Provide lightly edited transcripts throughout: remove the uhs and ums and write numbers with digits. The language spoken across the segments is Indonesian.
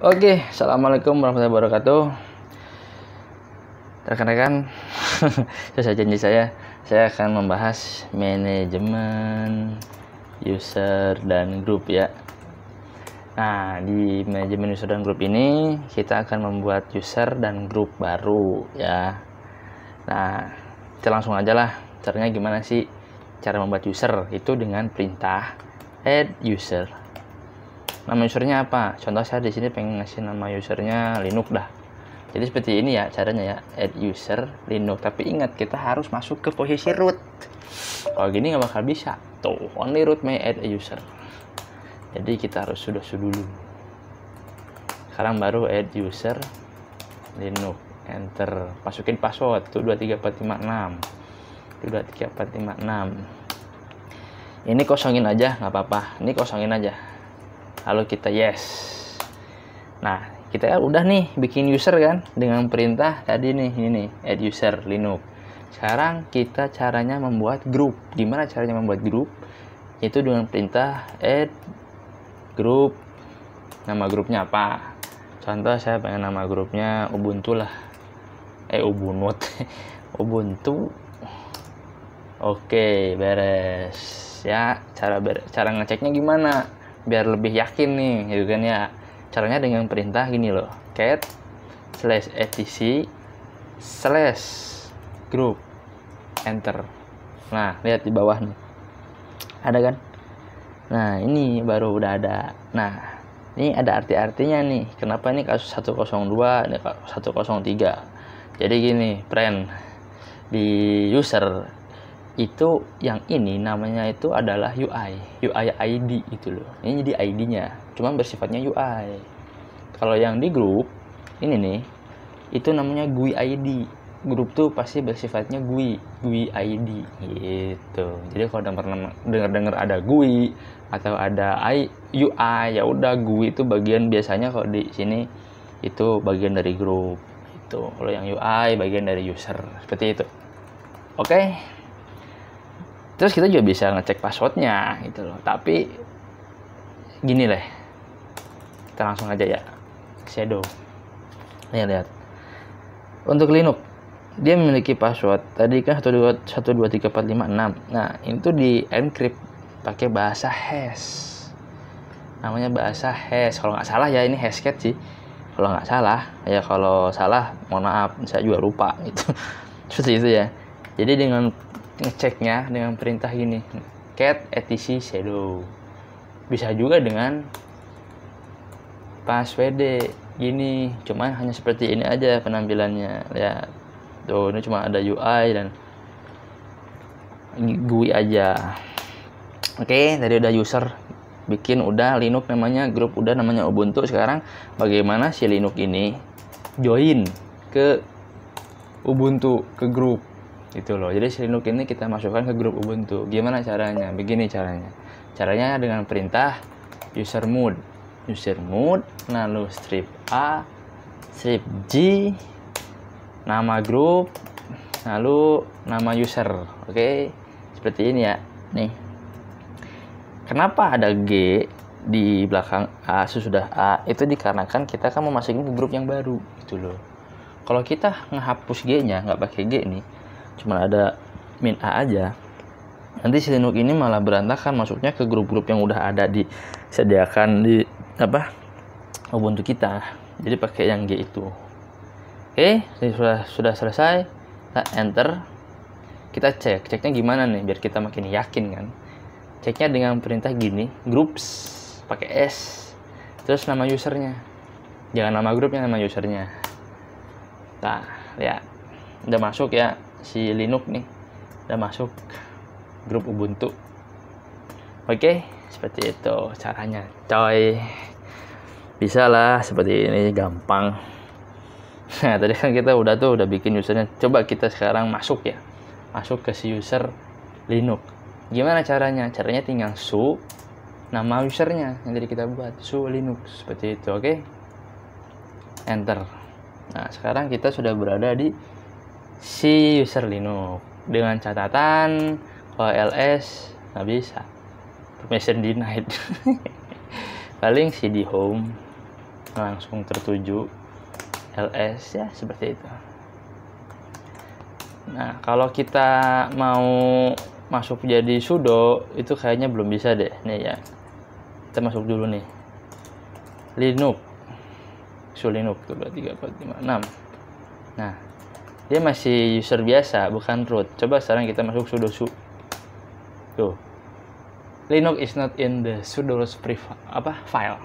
Oke, assalamualaikum warahmatullahi wabarakatuh. Rekan-rekan, sesuai janji saya akan membahas manajemen user dan grup ya. Nah, di manajemen user dan grup ini kita akan membuat user dan grup baru ya. Nah, kita langsung aja lah. Caranya gimana sih? Cara membuat user itu dengan perintah add user. Nama usernya apa? Contoh saya di sini pengen ngasih nama usernya Linux dah. Jadi seperti ini ya caranya ya, add user Linux. Tapi ingat kita harus masuk ke posisi root. Kalau gini nggak bakal bisa. Tuh, only root may add a user. Jadi kita harus sudah dulu. Sekarang baru add user Linux. Enter. Masukin password tuh 23456. 23456. Ini kosongin aja nggak apa-apa. Ini kosongin aja. Lalu kita yes. Nah, kita udah nih bikin user kan dengan perintah tadi nih, ini nih, add user Linux. Sekarang kita caranya membuat grup. Gimana caranya membuat grup? Itu dengan perintah add grup. Nama grupnya apa? Contoh saya pengen nama grupnya Ubuntu lah. Ubuntu. Ubuntu. Oke, beres. Ya, cara ngeceknya gimana? Biar lebih yakin nih, gitu kan ya. Caranya dengan perintah gini loh. cat /etc/group. Enter. Nah, lihat di bawah nih. Ada kan? Nah, ini baru udah ada. Nah, ini ada arti-artinya nih. Kenapa ini kasus 102, ini 103. Jadi gini, friend. Di user itu yang ini namanya itu adalah UI ID itu loh. Ini jadi ID-nya, cuma bersifatnya UI. Kalau yang di grup ini nih, itu namanya GUI ID. Grup tuh pasti bersifatnya GUI ID gitu. Jadi kalau dengar ada GUI atau ada UI, ya udah GUI itu bagian biasanya kalau di sini itu bagian dari grup itu. Kalau yang UI bagian dari user, seperti itu. Oke. Terus kita juga bisa ngecek passwordnya gitu loh. Tapi gini lah, kita langsung aja ya. Shadow. Lihat. Untuk Linux, dia memiliki password. Tadi kan 1234556. Nah, itu di encrypt pakai bahasa hash. Namanya bahasa hash. Kalau nggak salah ya, ini hashcat sih. Kalau nggak salah, ya kalau salah mohon maaf, saya juga lupa gitu. Seperti itu ya. Jadi dengan ngeceknya dengan perintah gini, cat etc shadow. Bisa juga dengan password gini, cuman hanya seperti ini aja penampilannya ya. Tuh, ini cuma ada UI dan GUI aja. Oke, tadi udah user bikin, udah Linux namanya, grup udah namanya Ubuntu. Sekarang bagaimana si Linux ini join ke Ubuntu, ke grup gitu loh. Jadi si Linux ini kita masukkan ke grup Ubuntu. Gimana caranya? Begini caranya. Caranya dengan perintah user mode, lalu strip A, strip G, nama grup, lalu nama user. Oke, seperti ini ya. Nih. Kenapa ada G di belakang A sesudah A? Itu dikarenakan kita kan mau masukin ke grup yang baru gitu loh. Kalau kita ngehapus G-nya, nggak pakai G nih, cuma ada min A aja, nanti si Linux ini malah berantakan masuknya ke grup-grup yang udah ada disediakan di Ubuntu kita. Jadi pakai yang G itu. Oke, ini sudah selesai. Kita enter. Kita ceknya gimana nih biar kita makin yakin kan. Ceknya dengan perintah gini, groups pakai S, terus nama usernya, jangan nama grupnya, nama usernya. Nah, lihat udah masuk ya. Si Linux nih udah masuk grup Ubuntu. Oke, seperti itu caranya coy. Bisa lah seperti ini, gampang. Nah, tadi kan kita udah bikin usernya. Coba kita sekarang masuk ya, masuk ke si user Linux. Gimana caranya? Caranya tinggal su nama usernya yang tadi kita buat, su Linux, seperti itu. Oke, enter. Nah, sekarang kita sudah berada di si user Linux. Dengan catatan kalau ls nggak bisa, permission denied. Paling cd home langsung tertuju ls ya, seperti itu. Nah, kalau kita mau masuk jadi sudo itu kayaknya belum bisa deh nih ya. Kita masuk dulu nih Linux, Linux 2 3 4 5 6. Nah, dia masih user biasa, bukan root. Coba sekarang kita masuk sudo su. Tuh, Linux is not in the sudo file.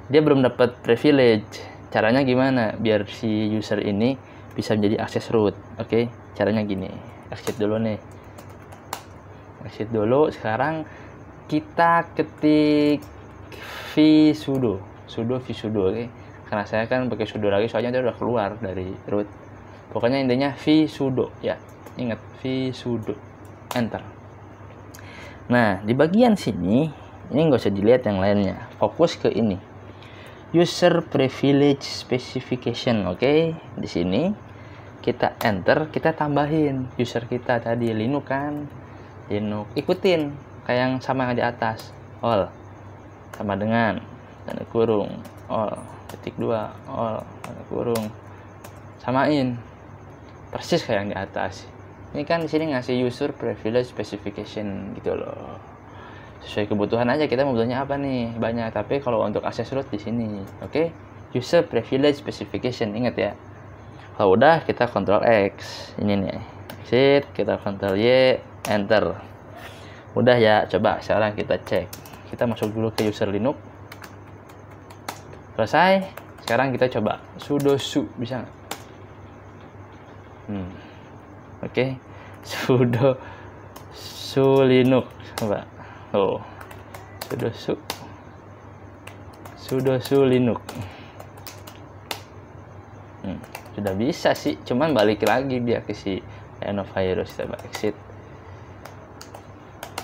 Dia belum dapat privilege. Caranya gimana biar si user ini bisa menjadi akses root? Oke, caranya gini. Exit dulu nih. Exit dulu. Sekarang kita ketik vsudo, vsudo, oke. Karena saya kan pakai sudo lagi, soalnya dia udah keluar dari root. Pokoknya intinya vsudo ya. Ingat vsudo. Enter. Nah, di bagian sini ini nggak usah dilihat yang lainnya. Fokus ke ini. User privilege specification, oke. Di sini kita enter, kita tambahin user kita tadi Linux kan. Linux. Ikutin kayak yang sama yang di atas. All sama dengan tanda kurung all ketik 2 all tanda kurung, samain persis kayak yang di atas. Ini kan di sini ngasih user privilege specification gitu loh, sesuai kebutuhan aja. Kita mau butuhnya apa nih, banyak, tapi kalau untuk akses root di sini, oke. User privilege specification, ingat ya. Kalau udah kita Ctrl X, ini nih exit, kita Ctrl Y, enter. Udah ya. Coba sekarang kita cek, kita masuk dulu ke user Linux. Selesai. Sekarang kita coba sudo su, bisa nggak? Oke. Sudo su Linux, coba. Oh, sudo su Linux. Sudah bisa sih, cuman balik lagi dia ke si rhinovirus. Coba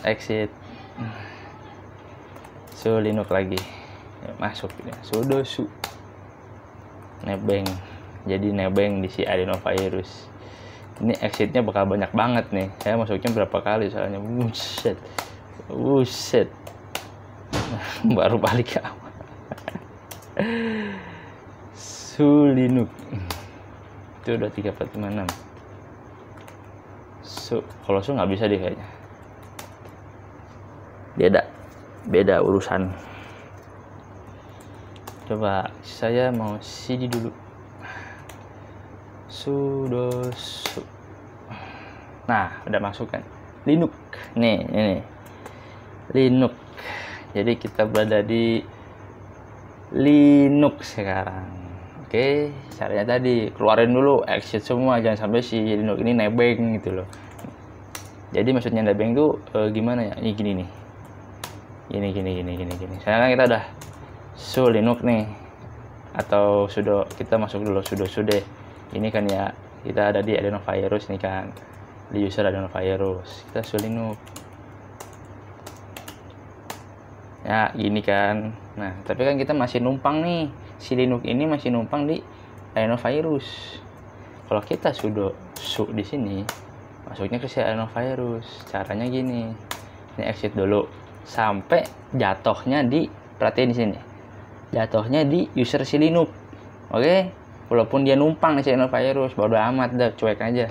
exit su Linux lagi ya, masuk ya. Sudo su nebeng, jadi nebeng di si adenovirus. Ini exitnya bakal banyak banget nih. Saya masuknya berapa kali soalnya. Buset. Baru balik ke awal. Su Linux. Itu udah 3 4 5 6. Kalau su nggak bisa deh kayaknya. Beda urusan. Coba saya mau cd dulu. Sudo su. Nah, udah masuk kan Linux. Nih, ini Linux. Jadi kita berada di Linux sekarang. Oke, caranya tadi keluarin dulu, exit semua, jangan sampai si Linux ini nebeng gitu loh. Jadi maksudnya nebeng tuh gimana ya? Ini gini nih. Gini. Sekarang kita udah su Linux nih, atau sudo, kita masuk dulu sudo deh. Ini kan ya, kita ada di adenovirus nih kan, di user adenovirus. Kita su Linux ya, gini kan. Nah, tapi kan kita masih numpang nih, si Linux ini masih numpang di adenovirus. Kalau kita sudo su di sini, masuknya ke si adenovirus. Caranya gini, ini exit dulu sampai jatuhnya di, perhatiin di sini, jatuhnya di user si Linux. Oke, walaupun dia numpang di si adenovirus, bodo amat dah, cuek aja.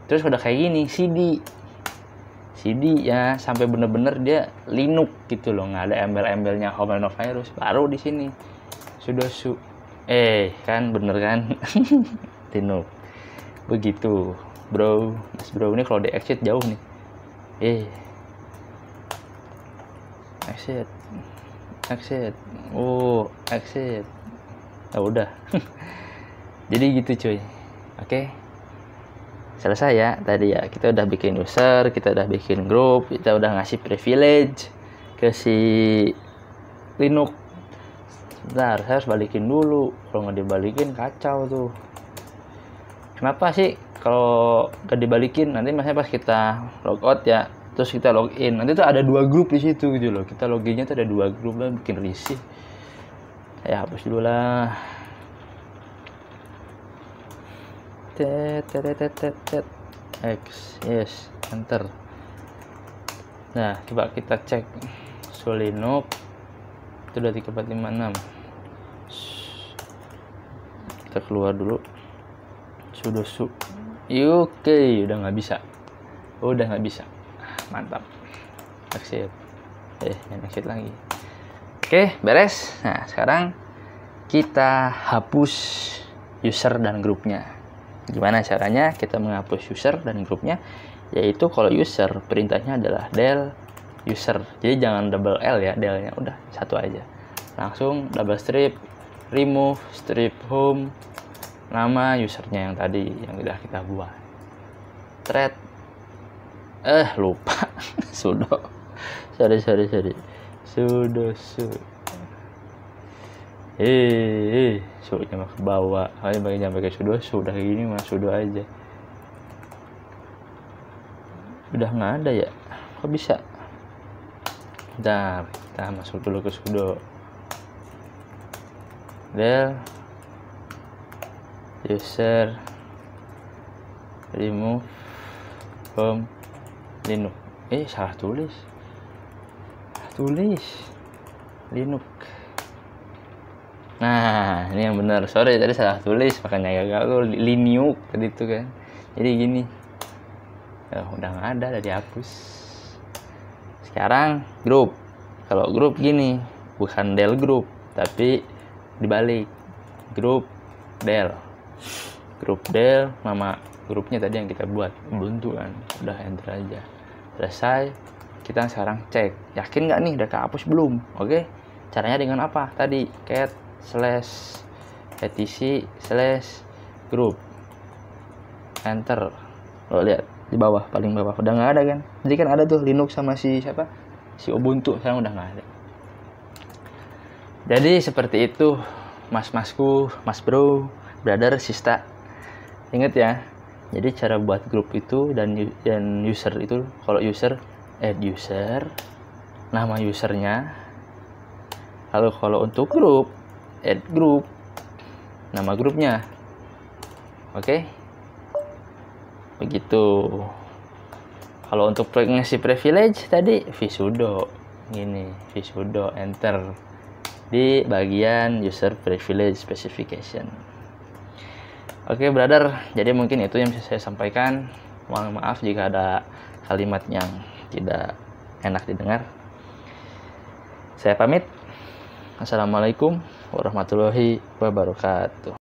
Terus udah kayak gini, CD ya, sampai bener-bener dia Linux gitu loh, nggak ada embel-embelnya home adenovirus. Baru di sini sudo su, kan bener kan. Linux begitu bro. Ini kalau di exit jauh nih. Exit. Exit. Oh, udah. Jadi gitu cuy. Oke. Selesai ya tadi ya. Kita udah bikin user, kita udah bikin grup, kita udah ngasih privilege ke si Linux. Bentar, saya harus balikin dulu. Kalau nggak dibalikin kacau tuh. Kenapa sih kalau nggak dibalikin? Nanti masanya pas kita logout ya, terus kita login, nanti tuh ada 2 grup di situ gitu loh. Kita loginnya tuh ada 2 grup lah, bikin risih. Saya hapus dulu lah. X, yes, enter. Nah, coba kita cek su Linux itu udah 3 4 5 6. Kita keluar dulu. Sudosu. Oke, udah nggak bisa. Mantap. Exit. Exit lagi. Oke, beres. Nah, sekarang kita hapus user dan grupnya. Gimana caranya kita menghapus user dan grupnya? Yaitu kalau user perintahnya adalah del user. Jadi jangan double L ya, delnya udah satu aja. Langsung double strip remove strip home nama usernya yang tadi yang udah kita buat. Thread lupa sudo. Sorry. Sudosu. Sudonya mah ke bawah. Kalian bagian pakai sudosu udah kayak gini mah sudo aja. Udah nggak ada ya? Kok bisa? Bentar, kita masuk dulu ke sudo. Del user remove from Linux. Salah tulis Linux. Nah, ini yang benar. Sorry tadi salah tulis, makanya gagal Linux tadi itu kan. Jadi gini. Udah nggak ada, udah dihapus. Sekarang grup. Kalau grup gini, bukan del grup, tapi dibalik. Grup del. Nama grupnya tadi yang kita buat Ubuntu kan. Udah enter aja. Selesai. Kita sekarang cek, yakin nggak nih udah kehapus belum? Oke, caranya dengan apa? Tadi cat /etc/group enter. Lo lihat di bawah, paling bawah udah nggak ada kan? Jadi kan ada tuh Linux sama si Ubuntu, sekarang udah nggak ada. Jadi seperti itu, mas-masku, mas bro, brother, sista. Ingat ya. Jadi cara buat grup itu dan user itu, kalau user add user, nama usernya. Lalu kalau untuk grup, add group, nama grupnya. Oke? Begitu. Kalau untuk ngisi privilege tadi vsudo. Gini, vsudo enter di bagian user privilege specification. Oke, brother. Jadi mungkin itu yang bisa saya sampaikan. Mohon maaf jika ada kalimat yang tidak enak didengar. Saya pamit. Assalamualaikum warahmatullahi wabarakatuh.